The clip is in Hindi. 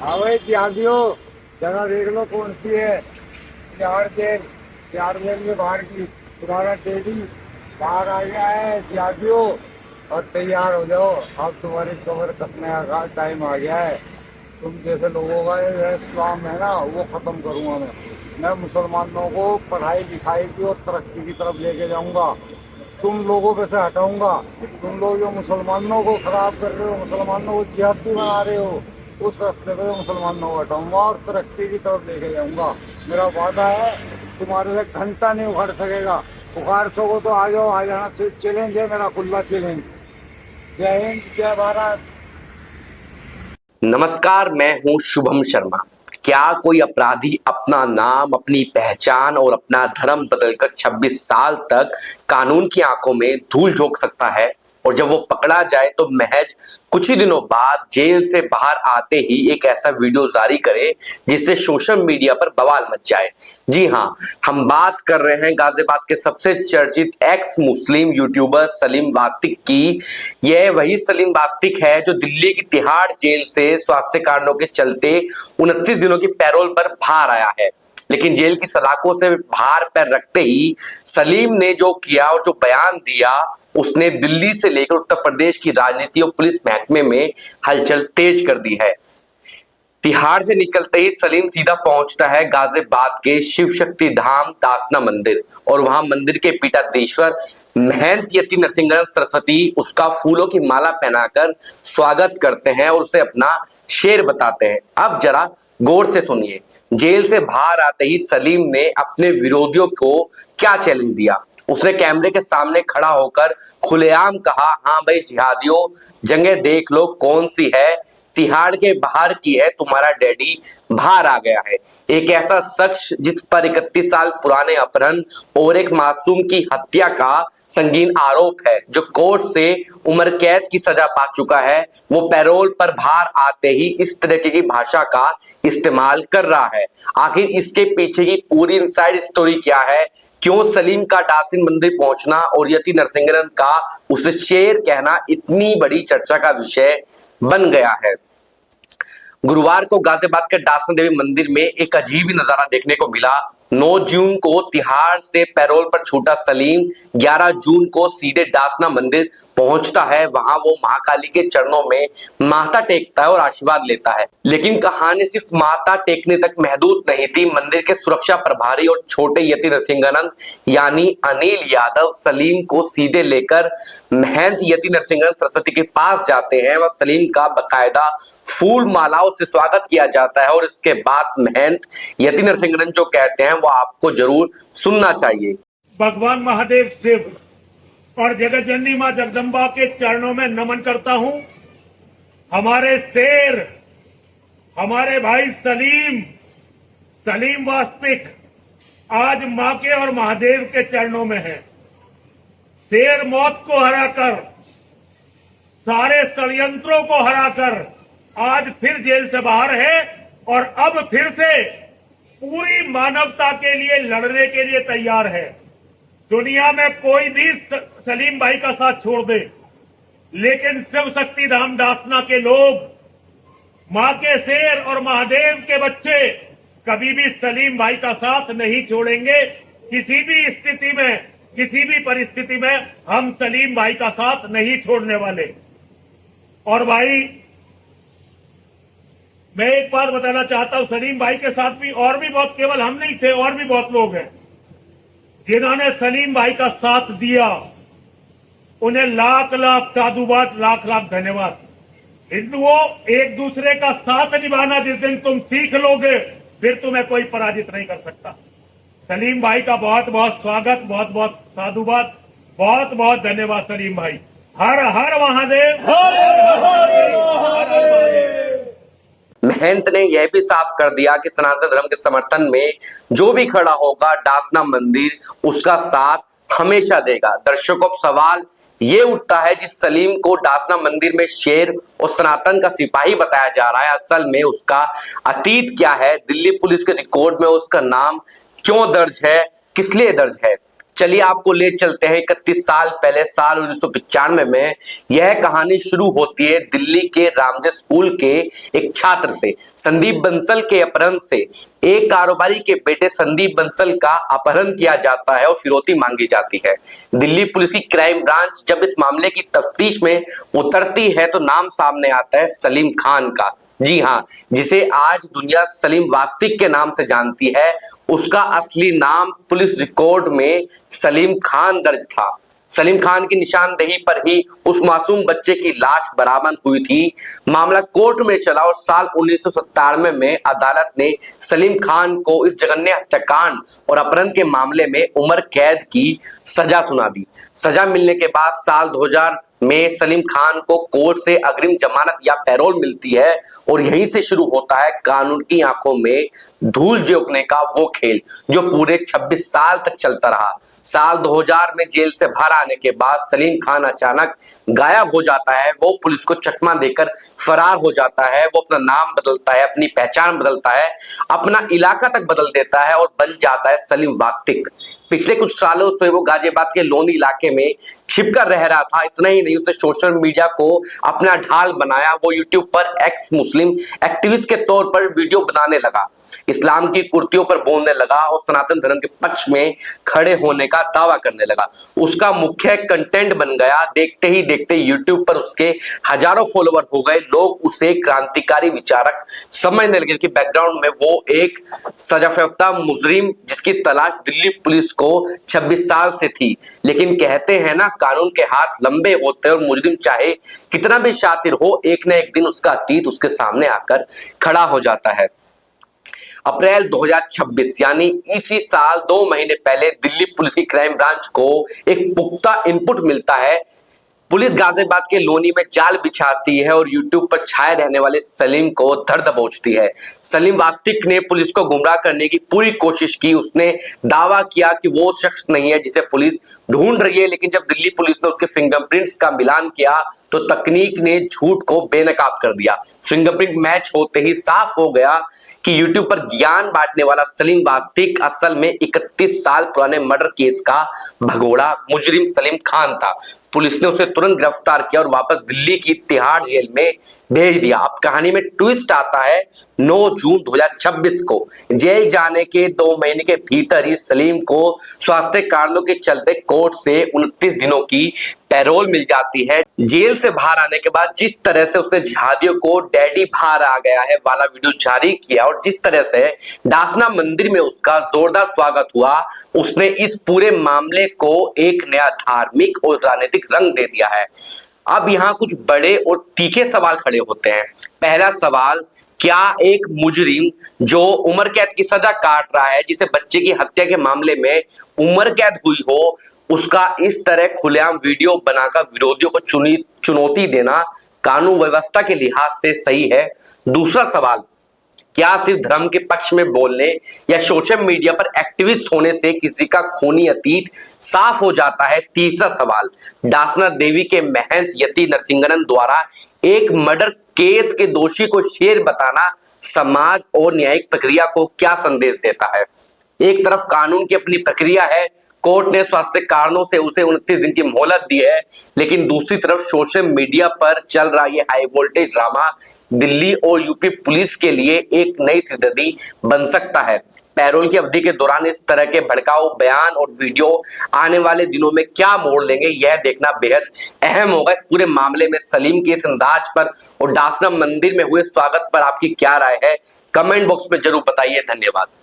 हाँ भाई त्यागियो, जगह देख लो कौन सी है। चार जेल, चार जेल में बाहर की तुम्हारा टेडी बाहर आ गया है त्यागियो। और तैयार हो जाओ, अब तुम्हारी कमर कसने का टाइम आ गया है। तुम जैसे लोगों का ये इस्लाम है ना, वो खत्म करूंगा मैं मुसलमानों को पढ़ाई लिखाई की और तरक्की की तरफ लेके जाऊंगा। तुम लोगों पे से हटाऊंगा। तुम लोग जो मुसलमानों को खराब कर रहे हो, मुसलमानों को जिहादी बना रहे हो, उस रास्ते पे मुसलमानों को हटाऊंगा और तरक्की की तरफ लेके जाऊंगा। मेरा वादा है, तुम्हारे से घंटा नहीं उखड़ सकेगा। उखाड़ सको तो आ जाओ, आ जाना। चैलेंज है मेरा, खुला चैलेंज। जय हिंद, जय भारत। नमस्कार, मैं हूं शुभम शर्मा। क्या कोई अपराधी अपना नाम, अपनी पहचान और अपना धर्म बदलकर 26 साल तक कानून की आंखों में धूल झोंक सकता है? और जब वो पकड़ा जाए तो महज कुछ ही दिनों बाद जेल से बाहर आते ही एक ऐसा वीडियो जारी करे जिससे सोशल मीडिया पर बवाल मच जाए। जी हां, हम बात कर रहे हैं गाजियाबाद के सबसे चर्चित एक्स मुस्लिम यूट्यूबर सलीम वास्तिक की। यह वही सलीम वास्तिक है जो दिल्ली की तिहाड़ जेल से स्वास्थ्य कारणों के चलते 29 दिनों की पैरोल पर बाहर आया है। लेकिन जेल की सलाखों से बाहर पैर रखते ही सलीम ने जो किया और जो बयान दिया, उसने दिल्ली से लेकर उत्तर प्रदेश की राजनीति और पुलिस महकमे में हलचल तेज कर दी है। तिहाड़ से निकलते ही सलीम सीधा पहुंचता है गाजियाबाद के शिव शक्ति धाम दासना मंदिर, और वहां मंदिर के पीठाधीश्वर महंत यति नरसिंह सरस्वती उसका फूलों की माला पहनाकर स्वागत करते हैं और उसे अपना शेर बताते हैं। अब जरा गौर से सुनिए, जेल से बाहर आते ही सलीम ने अपने विरोधियों को क्या चैलेंज दिया। उसने कैमरे के सामने खड़ा होकर खुलेआम कहा, हाँ भाई जिहादियों, जंगे देख लो कौन सी है, तिहाड़ के बाहर की है, तुम्हारा डैडी बाहर आ गया है। एक ऐसा शख्स जिस पर 31 साल पुराने अपहरण और एक मासूम की हत्या का संगीन आरोप है, जो कोर्ट से उम्र कैद की सजा पा चुका है, वो पैरोल पर बाहर आते ही इस तरह की भाषा का इस्तेमाल कर रहा है। आखिर इसके पीछे की पूरी इनसाइड स्टोरी क्या है? क्यों सलीम का दासिन मंदिर पहुंचना और यति नरसिंह का उसे शेर कहना इतनी बड़ी चर्चा का विषय बन गया है? गुरुवार को गाजियाबाद के दासन देवी मंदिर में एक अजीब ही नजारा देखने को मिला। 9 जून को तिहाड़ से पैरोल पर छूटा सलीम 11 जून को सीधे दासना मंदिर पहुंचता है। वहां वो महाकाली के चरणों में माथा टेकता है और आशीर्वाद लेता है। लेकिन कहानी सिर्फ माथा टेकने तक महदूद नहीं थी। मंदिर के सुरक्षा प्रभारी और छोटे यति नरसिंहानंद यानी अनिल यादव सलीम को सीधे लेकर महंत यति नरसिंहानंद सरस्वती के पास जाते हैं। वह सलीम का बकायदा फूल मालाओं से स्वागत किया जाता है और इसके बाद महंत यति नरसिंहानंद जो कहते हैं वो आपको जरूर सुनना चाहिए। भगवान महादेव शिव और जगत जननी मां जगदम्बा के चरणों में नमन करता हूं। हमारे शेर, हमारे भाई सलीम वास्तिक आज मां के और महादेव के चरणों में है। शेर मौत को हराकर, सारे षड्यंत्रों को हराकर आज फिर जेल से बाहर है और अब फिर से पूरी मानवता के लिए लड़ने के लिए तैयार है। दुनिया में कोई भी सलीम भाई का साथ छोड़ दे, लेकिन शिव शक्ति धाम दासना के लोग, मां के शेर और महादेव के बच्चे कभी भी सलीम भाई का साथ नहीं छोड़ेंगे। किसी भी स्थिति में, किसी भी परिस्थिति में हम सलीम भाई का साथ नहीं छोड़ने वाले। और भाई मैं एक बात बताना चाहता हूं, सलीम भाई के साथ भी और भी बहुत, केवल हम नहीं थे, और भी बहुत लोग हैं जिन्होंने सलीम भाई का साथ दिया। उन्हें लाख लाख साधुवाद, लाख लाख धन्यवाद। हिंदुओं, एक दूसरे का साथ निभाना जिस दिन तुम सीख लोगे, फिर तुम्हें कोई पराजित नहीं कर सकता। सलीम भाई का बहुत बहुत स्वागत, बहुत बहुत साधुवाद, बहुत बहुत धन्यवाद सलीम भाई। हर हर महादेव। महंत ने यह भी साफ कर दिया कि सनातन धर्म के समर्थन में जो भी खड़ा होगा दासना मंदिर उसका साथ हमेशा देगा। दर्शकों, अब सवाल ये उठता है, जिस सलीम को दासना मंदिर में शेर और सनातन का सिपाही बताया जा रहा है, असल में उसका अतीत क्या है? दिल्ली पुलिस के रिकॉर्ड में उसका नाम क्यों दर्ज है, किस लिए दर्ज है? चलिए आपको ले चलते हैं 31 साल पहले, साल 1995 में। यह कहानी शुरू होती है दिल्ली के रामजय स्कूल के एक छात्र से, संदीप बंसल के अपहरण से। एक कारोबारी के बेटे संदीप बंसल का अपहरण किया जाता है और फिरौती मांगी जाती है। दिल्ली पुलिस की क्राइम ब्रांच जब इस मामले की तफ्तीश में उतरती है तो नाम सामने आता है सलीम खान का। जी हाँ, जिसे आज दुनिया सलीम वास्तिक के नाम से जानती है, उसका असली नाम पुलिस रिकॉर्ड में सलीम खान दर्ज था। सलीम खान की निशानदेही पर ही उस मासूम बच्चे की लाश बरामद हुई थी। मामला कोर्ट में चला और साल 1997 में अदालत ने सलीम खान को इस जघन्य हत्याकांड और अपहरण के मामले में उम्र कैद की सजा सुना दी। सजा मिलने के बाद साल 2000 में सलीम खान को कोर्ट से अग्रिम जमानत या पैरोल मिलती है और यहीं से शुरू होता है कानून की आंखों में धूल झोंकने का वो खेल जो पूरे 26 साल तक चलता रहा। साल 2000 में जेल से बाहर आने के बाद सलीम खान अचानक गायब हो जाता है। वो पुलिस को चकमा देकर फरार हो जाता है। वो अपना नाम बदलता है, अपनी पहचान बदलता है, अपना इलाका तक बदल देता है और बन जाता है सलीम वास्तिक। पिछले कुछ सालों से वो गाजियाबाद के लोनी इलाके में छिपकर रह रहा था। इतना ही नहीं, उसने सोशल मीडिया को अपना ढाल बनाया। वो यूट्यूब पर एक्स मुस्लिम एक्टिविस्ट के तौर पर वीडियो बनाने लगा, इस्लाम की कुर्तियों पर बोलने लगा और सनातन धर्म के पक्ष में खड़े होने का दावा करने लगा। उसका मुख्य कंटेंट बन गया। देखते ही देखते यूट्यूब पर उसके हजारों फॉलोवर हो गए। लोग उसे क्रांतिकारी विचारक समझने लगे कि बैकग्राउंड में वो एक सजायाफ्ता मुजरिम जिसकी तलाश दिल्ली पुलिस को 26 साल से थी। लेकिन कहते हैं ना, कानून के हाथ लंबे होते हैं और मुजरिम चाहे कितना भी शातिर हो, एक न एक दिन उसका अतीत उसके सामने आकर खड़ा हो जाता है। अप्रैल 2026 यानी इसी साल 2 महीने पहले दिल्ली पुलिस की क्राइम ब्रांच को एक पुख्ता इनपुट मिलता है। पुलिस गाजियाबाद के लोनी में जाल बिछाती है और यूट्यूब पर छाए रहने वाले सलीम को धर दबोचती है। सलीम वास्तिक ने पुलिस को गुमराह करने की पूरी कोशिश की। उसने दावा किया कि वो शख्स नहीं है जिसे पुलिस ढूंढ रही है। लेकिन जब दिल्ली पुलिस ने उसके फिंगरप्रिंट्स का मिलान किया तो तकनीक ने झूठ को बेनकाब कर दिया। फिंगरप्रिंट मैच होते ही साफ हो गया कि यूट्यूब पर ज्ञान बांटने वाला सलीम वास्तिक असल में 31 साल पुराने मर्डर केस का भगोड़ा मुजरिम सलीम खान था। पुलिस ने उसे तुरंत गिरफ्तार किया और वापस दिल्ली की तिहाड़ जेल में भेज दिया। अब कहानी में ट्विस्ट आता है 9 जून 2026 को। जेल जाने के 2 महीने के भीतर ही सलीम को स्वास्थ्य कारणों के चलते कोर्ट से 29 दिनों की पैरोल मिल जाती है। जेल से बाहर आने के बाद जिस तरह से उसने जिहादियों को डैडी बाहर आ गया है वाला वीडियो जारी किया और जिस तरह से डासना मंदिर में उसका जोरदार स्वागत हुआ, उसने इस पूरे मामले को एक नया धार्मिक और राजनीतिक रंग दे दिया है। अब यहाँ कुछ बड़े और तीखे सवाल खड़े होते हैं। पहला सवाल, क्या एक मुजरिम जो उम्र कैद की सजा काट रहा है, जिसे बच्चे की हत्या के मामले में उम्र कैद हुई हो, उसका इस तरह खुलेआम वीडियो बनाकर विरोधियों को चुनौती देना कानून व्यवस्था के लिहाज से सही है? दूसरा सवाल, क्या सिर्फ धर्म के पक्ष में बोलने या सोशल मीडिया पर एक्टिविस्ट होने से किसी का खूनी अतीत साफ हो जाता है? तीसरा सवाल, डासना देवी के महंत यति नरसिंगन द्वारा एक मर्डर केस के दोषी को शेर बताना समाज और न्यायिक प्रक्रिया को क्या संदेश देता है? एक तरफ कानून की अपनी प्रक्रिया है, कोर्ट ने स्वास्थ्य कारणों से उसे 29 दिन की मोहलत दी है, लेकिन दूसरी तरफ सोशल मीडिया पर चल रहा ये हाई वोल्टेज ड्रामा दिल्ली और यूपी पुलिस के लिए एक नई सिरदर्दी बन सकता है। पैरोल की अवधि के दौरान इस तरह के भड़काऊ बयान और वीडियो आने वाले दिनों में क्या मोड़ लेंगे, यह देखना बेहद अहम होगा। इस पूरे मामले में सलीम के इस अंदाज पर और डासना मंदिर में हुए स्वागत पर आपकी क्या राय है? कमेंट बॉक्स में जरूर बताइए। धन्यवाद।